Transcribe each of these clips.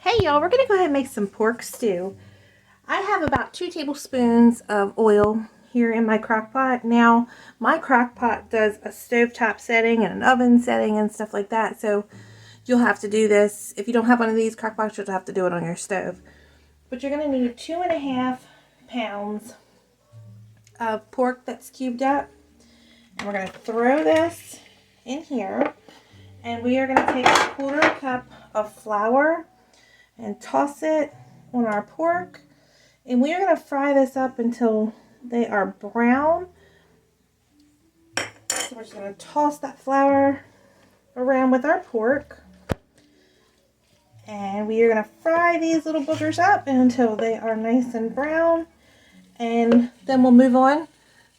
Hey y'all, we're going to go ahead and make some pork stew. I have about 2 tablespoons of oil here in my crock pot. Now, my crock pot does a stovetop setting and an oven setting and stuff like that, so you'll have to do this. If you don't have one of these crock pots, you'll have to do it on your stove. But you're going to need 2.5 pounds of pork that's cubed up. And we're going to throw this in here. And we are going to take a 1/4 cup of flour and toss it on our pork, and we are going to fry this up until they are brown. So we're just going to toss that flour around with our pork, and we are going to fry these little boogers up until they are nice and brown, and then we'll move on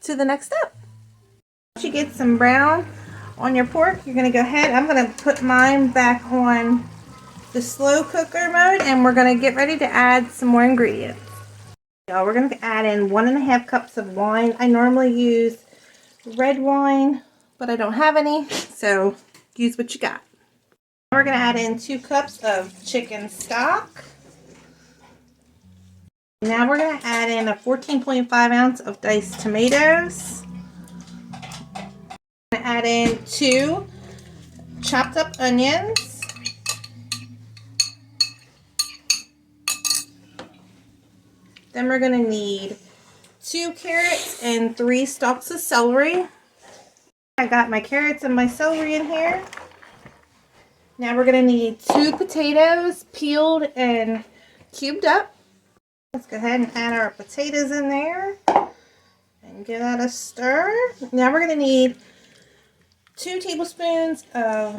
to the next step. Once you get some brown on your pork, you're going to go ahead, I'm going to put mine back on the slow cooker mode, and we're going to get ready to add some more ingredients. We're going to add in 1.5 cups of wine. I normally use red wine, but I don't have any, so use what you got. We're going to add in 2 cups of chicken stock. Now we're going to add in a 14.5 ounce of diced tomatoes. I'm going to add in 2 chopped up onions. Then we're going to need 2 carrots and 3 stalks of celery. I got my carrots and my celery in here. Now we're going to need 2 potatoes peeled and cubed up. Let's go ahead and add our potatoes in there and give that a stir. Now we're going to need 2 tablespoons of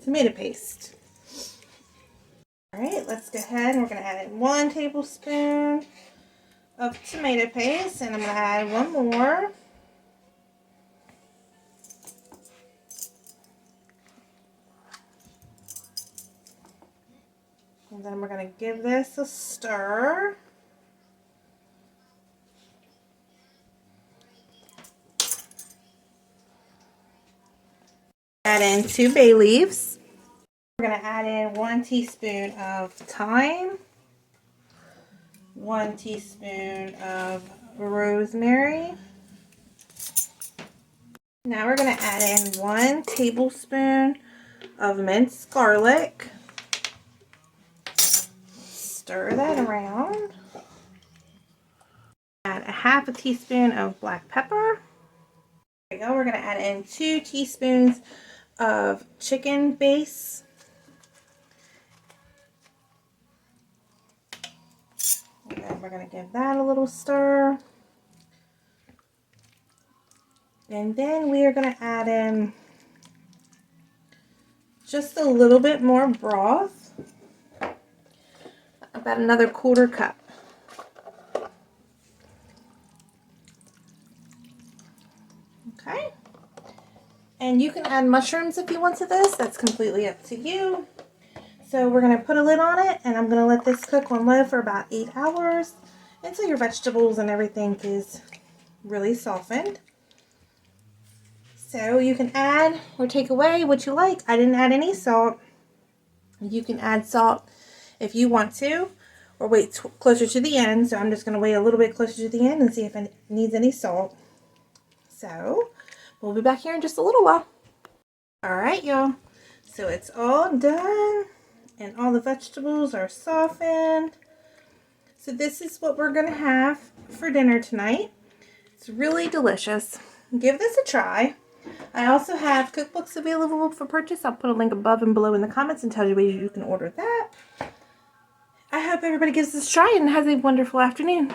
tomato paste. Alright, let's go ahead and we're going to add in 1 tablespoon of tomato paste, and I'm going to add 1 more. And then we're going to give this a stir. Add in 2 bay leaves. We're going to add in 1 teaspoon of thyme, 1 teaspoon of rosemary. Now we're going to add in 1 tablespoon of minced garlic. Stir that around. Add a 1/2 teaspoon of black pepper. There we go. We're going to add in 2 teaspoons of chicken base. And we're going to give that a little stir. And then we are going to add in just a little bit more broth. About another 1/4 cup. Okay. And you can add mushrooms if you want to this. That's completely up to you. So we're going to put a lid on it, and I'm going to let this cook on low for about 8 hours until your vegetables and everything is really softened. So you can add or take away what you like. I didn't add any salt. You can add salt if you want to, or wait closer to the end. So I'm just going to wait a little bit closer to the end and see if it needs any salt. So we'll be back here in just a little while. Alright, y'all. So it's all done. And all the vegetables are softened. So this is what we're going to have for dinner tonight. It's really delicious. Give this a try. I also have cookbooks available for purchase. I'll put a link above and below in the comments and tell you where you can order that. I hope everybody gives this a try and has a wonderful afternoon.